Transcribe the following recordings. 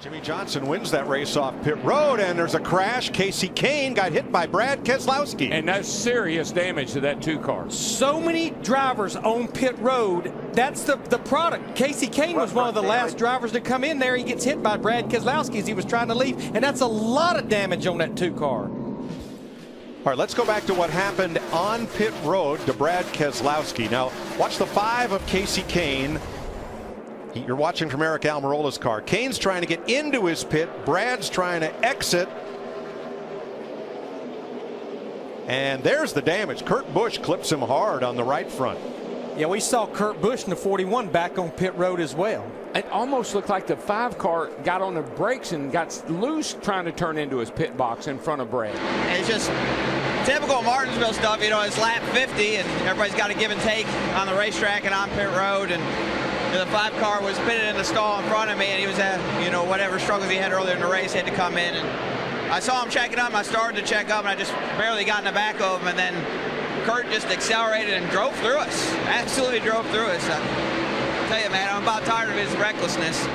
Jimmy Johnson wins that race off pit road, and there's a crash. Casey Kane got hit by Brad Keselowski. And that's serious damage to that 2 car. So many drivers on pit road. That's the product. Casey Kane was one of the last drivers to come in there. He gets hit by Brad Keselowski as he was trying to leave, and that's a lot of damage on that 2 car. All right, let's go back to what happened on pit road to Brad Keselowski. Now, watch the 5 of Casey Kane. You're watching from Eric Almirola's car. Kane's trying to get into his pit. Brad's trying to exit. And there's the damage. Kurt Busch clips him hard on the right front. Yeah, we saw Kurt Busch in the 41 back on pit road as well. It almost looked like the 5 car got on the brakes and got loose trying to turn into his pit box in front of Brad. It's just typical Martinsville stuff. You know, it's lap 50 and everybody's got to give and take on the racetrack and on pit road. And the 5 car was pitted in the stall in front of me, and he was at, you know, whatever struggles he had earlier in the race, he had to come in. And I saw him checking up, and I started to check up, and I just barely got in the back of him, and then Kurt just accelerated and drove through us. Absolutely drove through us. I tell you, man, I'm about tired of his recklessness.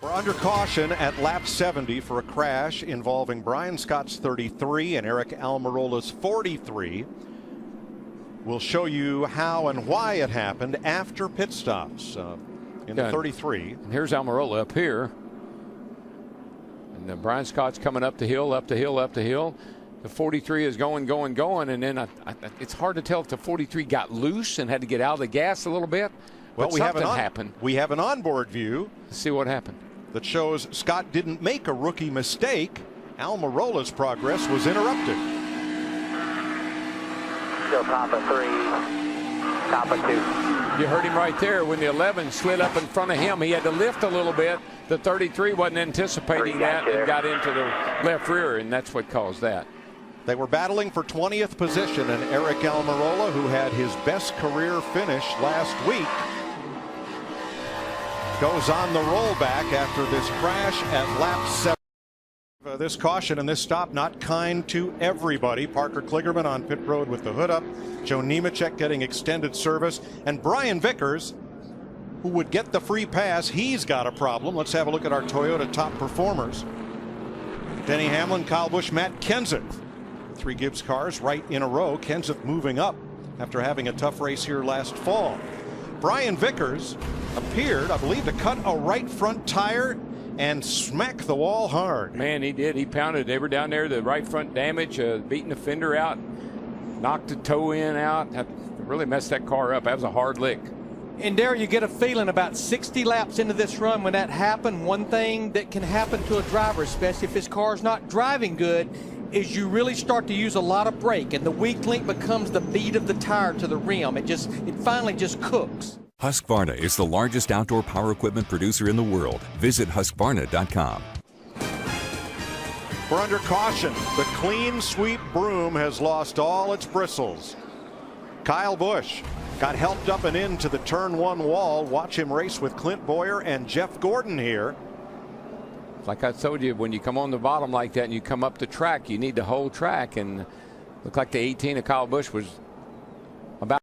We're under caution at lap 70 for a crash involving Brian Scott's 33 and Eric Almirola's 43. We'll show you how and why it happened after pit stops in the 33. And here's Almirola up here. And then Brian Scott's coming up the hill, up the hill, up the hill. The 43 is going. And then it's hard to tell if the 43 got loose and had to get out of the gas a little bit. Well, we have an onboard view. Let's see what happened. That shows Scott didn't make a rookie mistake. Almirola's progress was interrupted. Still top of 3, top of 2. You heard him right there when the 11 slid up in front of him. He had to lift a little bit. The 33 wasn't anticipating that and got into the left rear, and that's what caused that. They were battling for 20th position, and Eric Almirola, who had his best career finish last week, goes on the rollback after this crash at lap 7. This caution and this stop not kind to everybody. Parker Kligerman on pit road with the hood up. Joe Nemechek getting extended service. And Brian Vickers, who would get the free pass, he's got a problem. Let's have a look at our Toyota top performers. Denny Hamlin, Kyle Busch, Matt Kenseth. 3 Gibbs cars right in a row. Kenseth moving up after having a tough race here last fall. Brian Vickers appeared, I believe, to cut a right front tire and smack the wall hard. Man, he did. He pounded. They were down there, the right front damage, beating the fender out, knocked the toe in out. That really messed that car up. That was a hard lick. And there you get a feeling about 60 laps into this run when that happened. One thing that can happen to a driver, especially if his car's not driving good, is you really start to use a lot of brake, and the weak link becomes the bead of the tire to the rim. It finally just cooks. Husqvarna is the largest outdoor power equipment producer in the world. Visit Husqvarna.com. We're under caution. The clean sweep broom has lost all its bristles. Kyle Busch got helped up and into the turn 1 wall. Watch him race with Clint Boyer and Jeff Gordon here. Like I told you, when you come on the bottom like that and you come up the track, you need the whole track. And looked like the 18 of Kyle Busch was about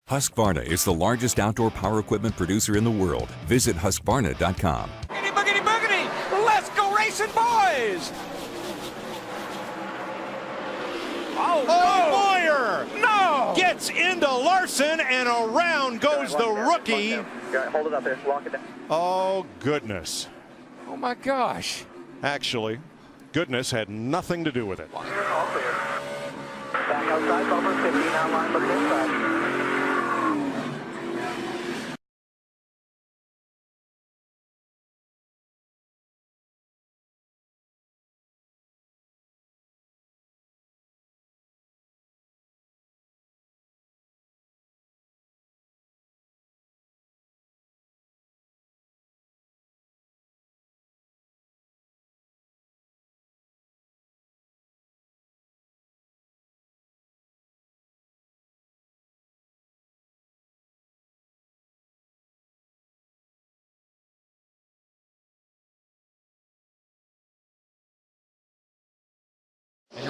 Husqvarna is the largest outdoor power equipment producer in the world. Visit Husqvarna.com. Boogity, boogity, boogity! Let's go racing, boys! Oh, Boyer! No! Gets into Larson, and around goes the rookie. Hold it up there. Lock it down. Oh, goodness. oh my gosh. Actually, goodness had nothing to do with it. Back outside, bumper 15 on line, look inside.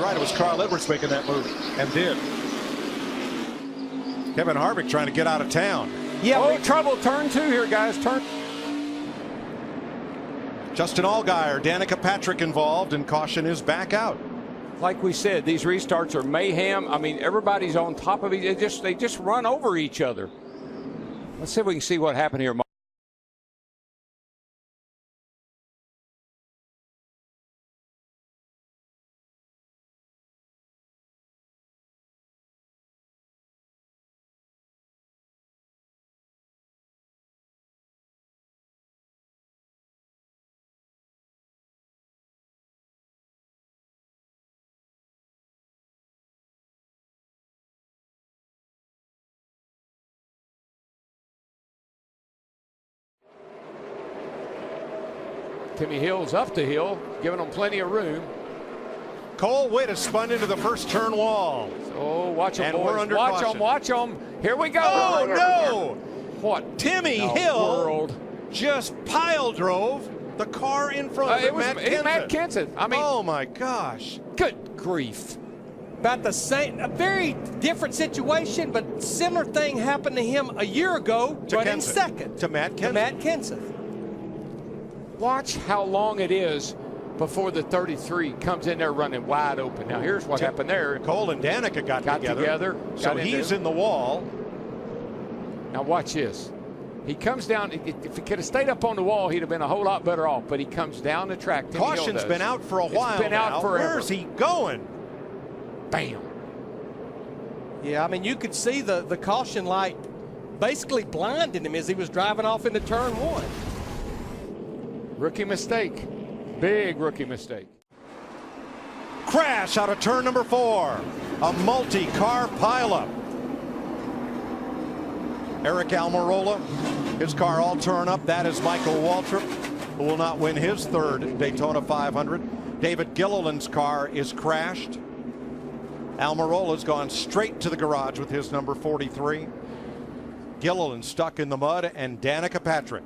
right. It was Carl Edwards making that move, and did. Kevin Harvick trying to get out of town. Yeah, trouble. Turn 2 here, guys. Turn. Justin Allgaier, Danica Patrick involved, and caution is back out. Like we said, these restarts are mayhem. I mean, everybody's on top of each other. They just run over each other. Let's see if we can see what happened here. Timmy Hill's up the hill, giving them plenty of room. Cole Witt has spun into the first turn wall. Oh, watch them, and boys. we're under Watch caution. them, watch them. Here we go. Oh, no! What? Timmy Hill just pile drove the car in front of Matt Kenseth. I mean, oh my gosh. Good grief. About the same, a very different situation, but similar thing happened to him a year ago, running Kenseth. second. To Matt Kenseth. To Matt Kenseth. Watch how long it is before the 33 comes in there running wide open. Now, here's what happened there. Cole and Danica got together. So he's in the wall. Now, watch this. He comes down. If he could have stayed up on the wall, he'd have been a whole lot better off. But he comes down the track. Caution's been out for a while. It's been out forever. Where's he going? Bam. Yeah, I mean, you could see the caution light basically blinding him as he was driving off into turn 1. Rookie mistake. Big rookie mistake. Crash out of turn number 4. A multi-car pileup. Eric Almirola, his car all torn up. That is Michael Waltrip, who will not win his 3rd Daytona 500. David Gilliland's car is crashed. Almirola's gone straight to the garage with his number 43. Gilliland stuck in the mud, and Danica Patrick.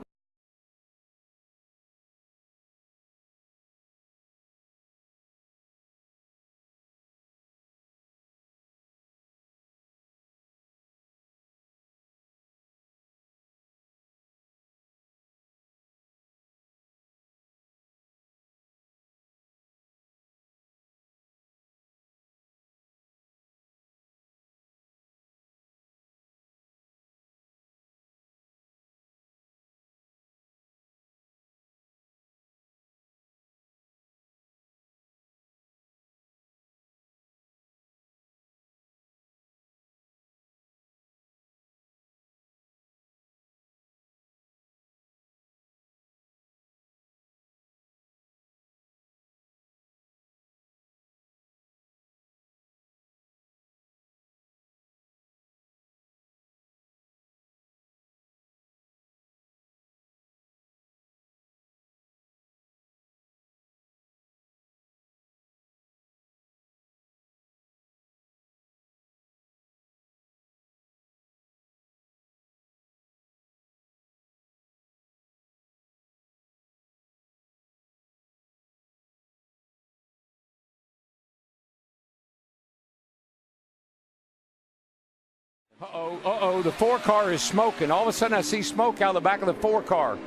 Uh-oh, the 4 car is smoking. All of a sudden I see smoke out of the back of the 4 car.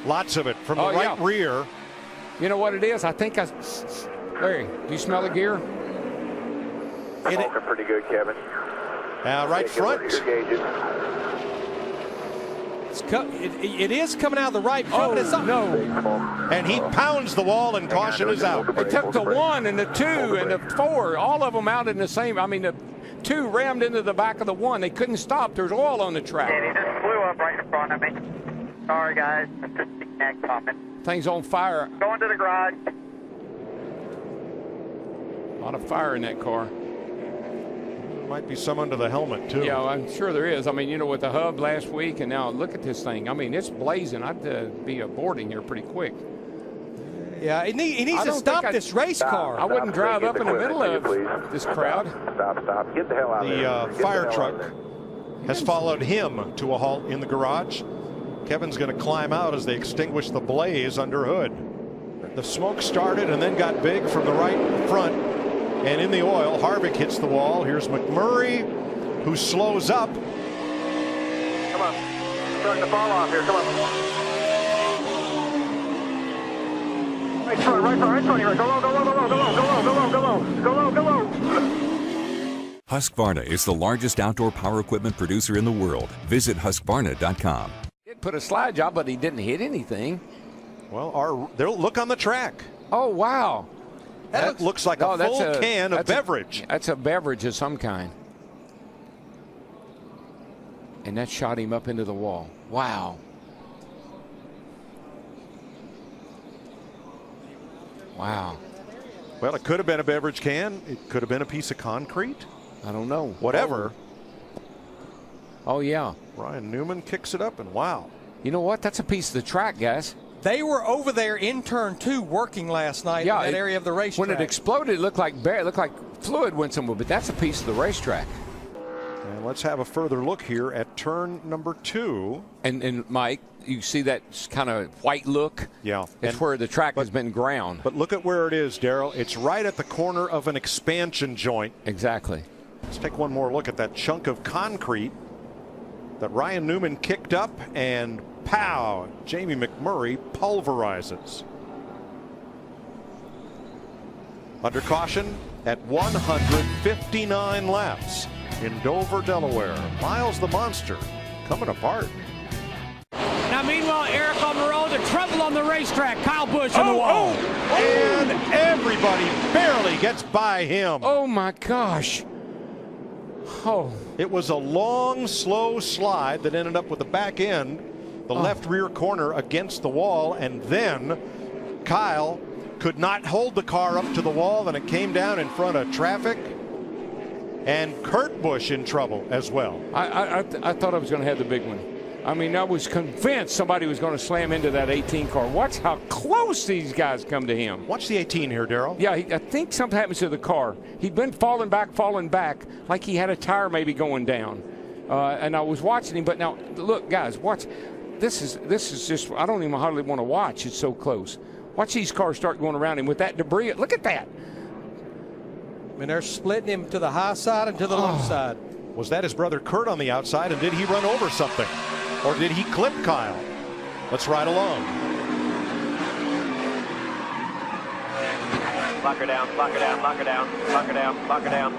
Lots of it from the right rear. You know what it is? I think Larry, do you smell the gear? Smoking pretty good, Kevin. Right front. It is coming out of the right front. But it's no. And he pounds the wall, and caution is out. They took the 1 and the 2 and the 4, all of them out in the same. I mean, the 2 rammed into the back of the 1. They couldn't stop. There's oil on the track. And he just blew up right in front of me. Sorry, guys. It's just the comment. Thing's on fire. Going to the garage. A lot of fire in that car. Might be some under the helmet, too. Yeah, I'm sure there is. I mean, you know, with the hub last week, and now look at this thing. I mean, it's blazing. I'd be aborting here pretty quick. Yeah, he needs to stop this race car. I wouldn't drive up in the middle of this crowd. Stop. Get the hell out of there. The fire truck has followed him to a halt in the garage. Kevin's going to climb out as they extinguish the blaze under hood. The smoke started and then got big from the right front. And in the oil, Harvick hits the wall. Here's McMurray, who slows up. Come on. Starting to fall off here. Come on. Right front, right front, right front. Go low, go low, go low, go low, go low, go low, go low, go low, go low. Husqvarna is the largest outdoor power equipment producer in the world. Visit Husqvarna.com. He put a slide job, but he didn't hit anything. Well, look on the track. Oh, wow. That looks like a full can of beverage. That's a beverage of some kind. And that shot him up into the wall. Wow. Wow. Well, it could have been a beverage can. It could have been a piece of concrete. I don't know. Whatever. Oh, yeah. Ryan Newman kicks it up, and wow. You know what? That's a piece of the track, guys. They were over there in turn 2 working last night in that area of the racetrack. When it exploded, it looked like fluid went somewhere, but that's a piece of the racetrack. And let's have a further look here at turn number 2. And Mike, you see that kind of white look? Yeah. It's where the track has been ground. But look at where it is, Darrell. It's right at the corner of an expansion joint. Exactly. Let's take one more look at that chunk of concrete that Ryan Newman kicked up, and pow, Jamie McMurray pulverizes. Under caution at 159 laps in Dover, Delaware. Miles the Monster coming apart. Now, meanwhile, Eric on the road to trouble on the racetrack. Kyle Busch on the wall. And everybody barely gets by him. Oh, my gosh. Oh. It was a long, slow slide that ended up with the back end, the left rear corner against the wall, and then Kyle could not hold the car up to the wall, and it came down in front of traffic, and Kurt Busch in trouble as well. I thought I was going to have the big one. I mean, I was convinced somebody was going to slam into that 18 car. Watch how close these guys come to him. Watch the 18 here, Darrell. Yeah, I think something happens to the car. He'd been falling back, like he had a tire maybe going down. And I was watching him, but now, look, guys, watch. This is just, I don't even hardly want to watch. It's so close. Watch these cars start going around him with that debris. Look at that. I mean, they're splitting him to the high side and to the low side. Was that his brother Kurt on the outside, and did he run over something? Or did he clip Kyle? Let's ride along. Lock her down, lock her down, lock her down, lock her down, lock her down,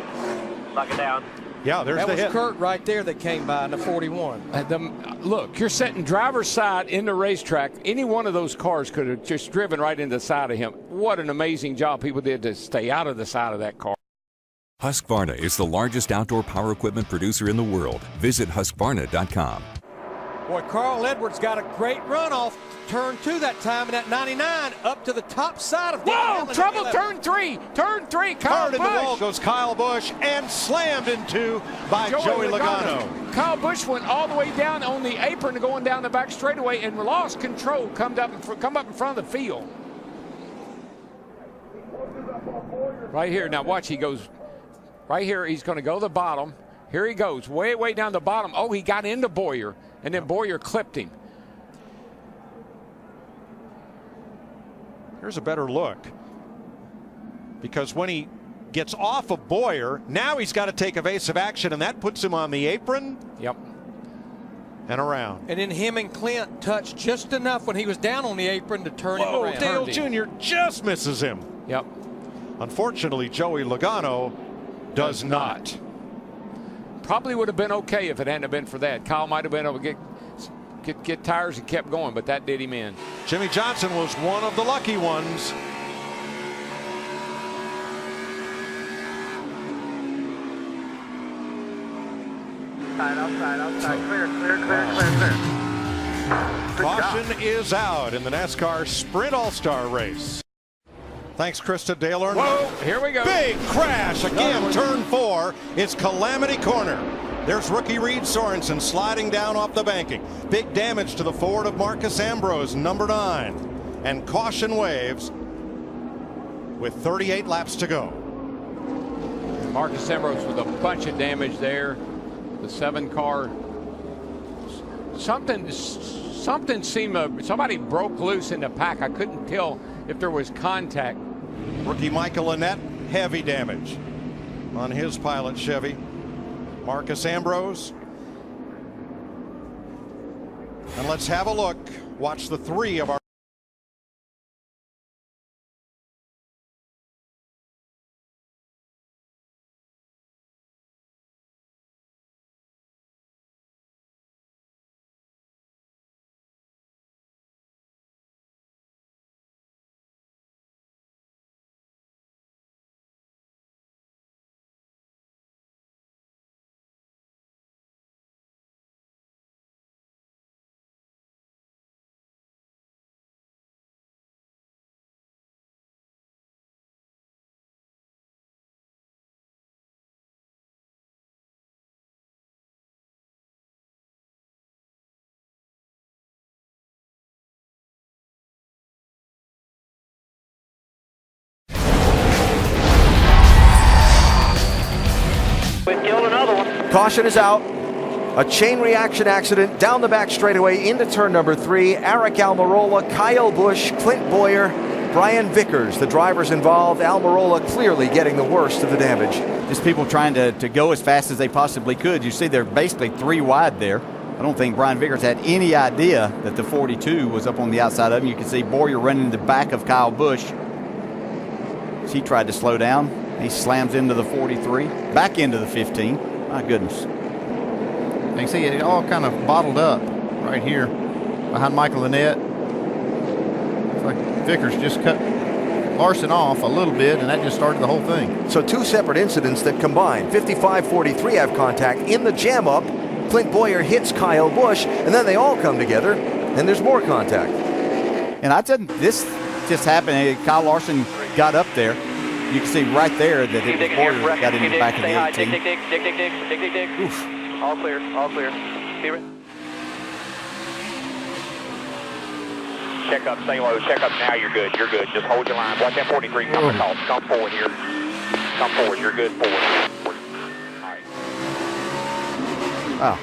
lock it down. Yeah, there's the hit. That was Kurt right there that came by in the 41. Look, you're setting driver's side in the racetrack. Any one of those cars could have just driven right into the side of him. What an amazing job people did to stay out of the side of that car. Husqvarna is the largest outdoor power equipment producer in the world. Visit Husqvarna.com. Boy, Carl Edwards got a great run off turn 2 that time in that 99 up to the top side of Whoa, trouble, turn 3, Kyle Hard in Busch. the wall goes Kyle Busch, and slammed into by Joey Logano. Kyle Busch went all the way down on the apron going down the back straightaway and lost control, come up in front of the field. Right here, now watch, he goes, right here, he's going to go to the bottom. Here he goes, way down the bottom. Oh, he got into Boyer, and then Boyer clipped him. Here's a better look. Because when he gets off of Boyer, now he's got to take evasive action, and that puts him on the apron. Yep. And around. And then him and Clint touched just enough when he was down on the apron to turn him around. Dale Jr. just misses him. Yep. Unfortunately, Joey Logano does not. Probably would have been okay if it hadn't been for that. Kyle might have been able to get tires and kept going, but that did him in. Jimmy Johnson was one of the lucky ones. Outside. Clear. Caution is out in the NASCAR Sprint All-Star Race. Thanks, Krista. Dale Earnhardt. Whoa, here we go. Big crash again. Turn 4. It's Calamity Corner. There's rookie Reed Sorensen sliding down off the banking. Big damage to the Ford of Marcus Ambrose, number 9. And caution waves with 38 laps to go. Marcus Ambrose with a bunch of damage there. The 7 car. Something seemed somebody broke loose in the pack. I couldn't tell if there was contact. Rookie Michael Annett, heavy damage on his pilot Chevy. Marcus Ambrose. And let's have a look. Watch the three of our Caution is out. A chain reaction accident down the back straightaway into turn number 3. Eric Almirola, Kyle Busch, Clint Boyer, Brian Vickers, the drivers involved. Almirola clearly getting the worst of the damage. Just people trying to go as fast as they possibly could. You see they're basically 3 wide there. I don't think Brian Vickers had any idea that the 42 was up on the outside of him. You can see Boyer running in the back of Kyle Busch. He tried to slow down. He slams into the 43, back into the 15. My goodness. You can see it all kind of bottled up right here behind Michael Annett. It's like Vickers just cut Larson off a little bit, and that just started the whole thing. So 2 separate incidents that combine. 55-43 have contact. In the jam up, Clint Boyer hits Kyle Busch, and then they all come together, and there's more contact. And I said this just happened. Kyle Larson got up there. You can see right there that it was Boyer that got in the back of the 18. Oof. All clear, all clear. Check up, stay low, check up now, you're good, just hold your line. Watch that 43 come across, come forward here. Come forward, you're good, forward. All right. Wow.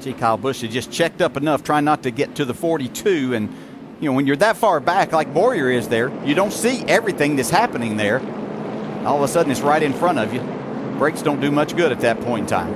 See, Kyle Busch had just checked up enough, trying not to get to the 42, and you know, when you're that far back like Boyer is there, you don't see everything that's happening there. All of a sudden, it's right in front of you. Brakes don't do much good at that point in time.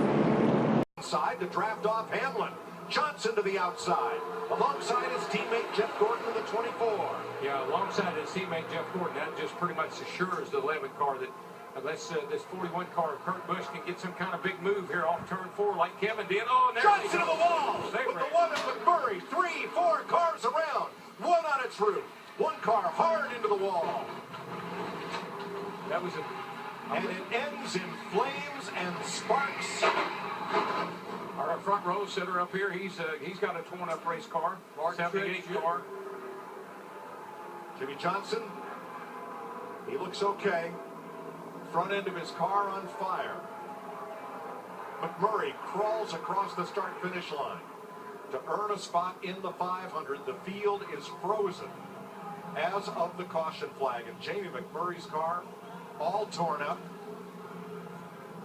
Inside to draft off Hamlin. Johnson to the outside. Alongside his teammate Jeff Gordon in the 24. Yeah, alongside his teammate Jeff Gordon, that just pretty much assures the 11 car that unless this 41 car, Kurt Busch, can get some kind of big move here off turn 4 like Kevin did. Oh, and there Johnson to the wall with the one at McMurray. 3, 4 cars around. One on its route. One car hard into the wall. That was and it ends in flames and sparks. Our front row sitter up here, he's got a torn up race car, 78 car. Jimmy Johnson, he looks okay. Front end of his car on fire. McMurray crawls across the start-finish line to earn a spot in the 500. The field is frozen as of the caution flag. And Jamie McMurray's car all torn up.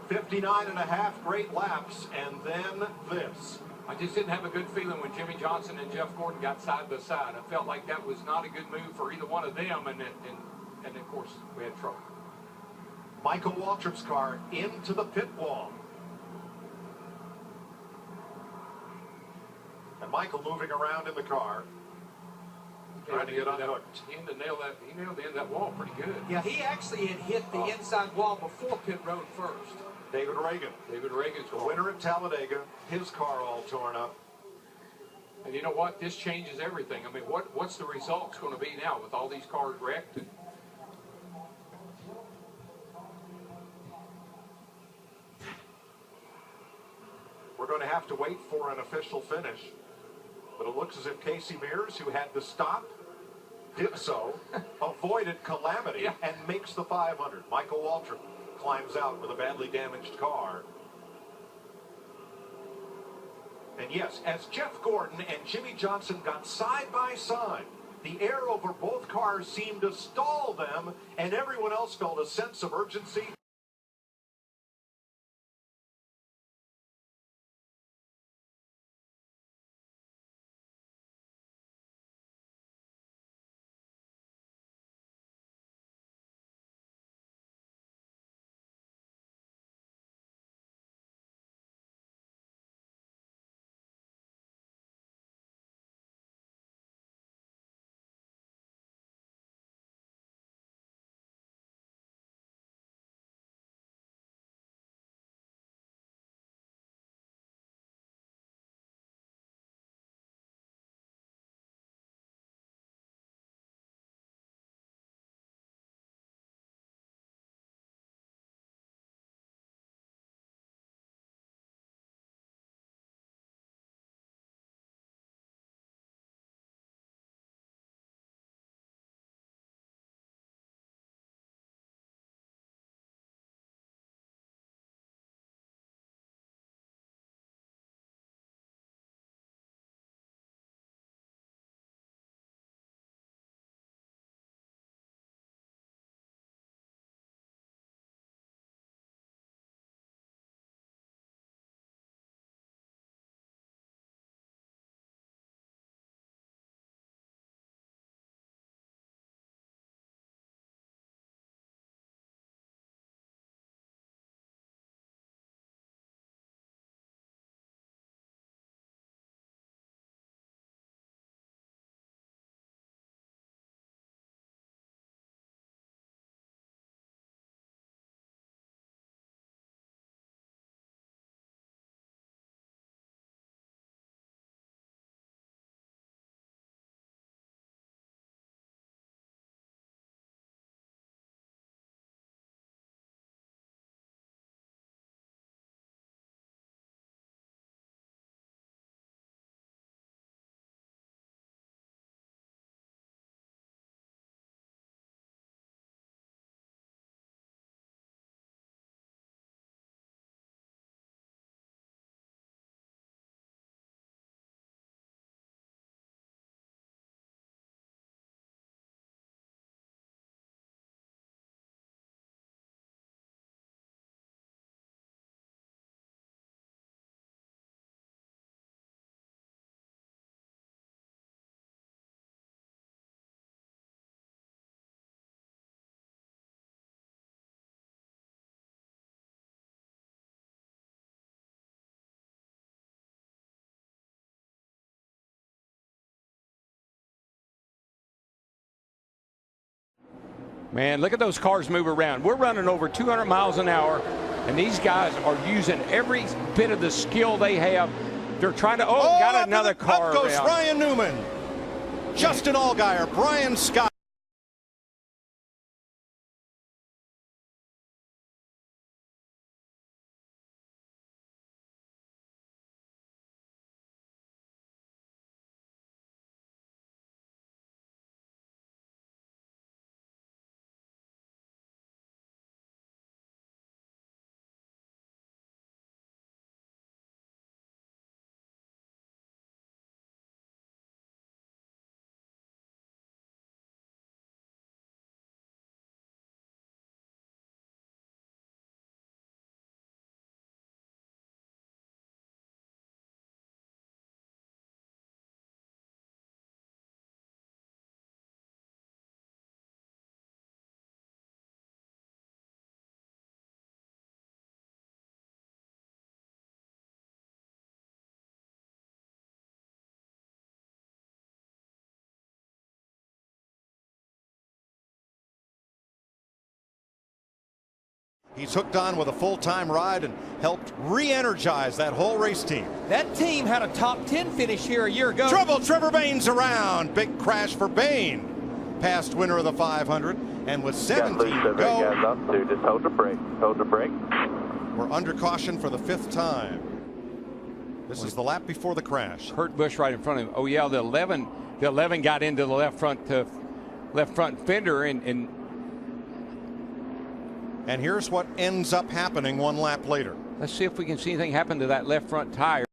59.5 great laps, and then this. I just didn't have a good feeling when Jimmy Johnson and Jeff Gordon got side by side. I felt like that was not a good move for either one of them, and of course we had trouble. Michael Waltrip's car into the pit wall. And Michael moving around in the car, trying to get unhooked. He nailed the end of that wall pretty good. Yeah, he actually had hit the inside wall before pit road first. David Reagan. David Reagan's the winner at Talladega. His car all torn up. And you know what? This changes everything. I mean, what's the results going to be now with all these cars wrecked? We're going to have to wait for an official finish. But it looks as if Casey Mears, who had to stop, did so, avoided calamity, and makes the 500. Michael Waltrip climbs out with a badly damaged car. And yes, as Jeff Gordon and Jimmy Johnson got side by side, the air over both cars seemed to stall them, and everyone else felt a sense of urgency. Man, look at those cars move around. We're running over 200 miles an hour, and these guys are using every bit of the skill they have. They're trying to, got another car Up goes around. Ryan Newman. Justin Allgaier, Brian Scott. He's hooked on with a full-time ride and helped re-energize that whole race team. That team had a top 10 finish here a year ago. Trouble, Trevor Bayne's around. Big crash for Bayne. Past winner of the 500, and with 17 to go. Just hold the brake. Hold the brake. We're under caution for the 5th time. This is the lap before the crash. Kurt Busch right in front of him. Oh yeah, the 11 got into the left front fender, and here's what ends up happening one lap later. Let's see if we can see anything happen to that left front tire.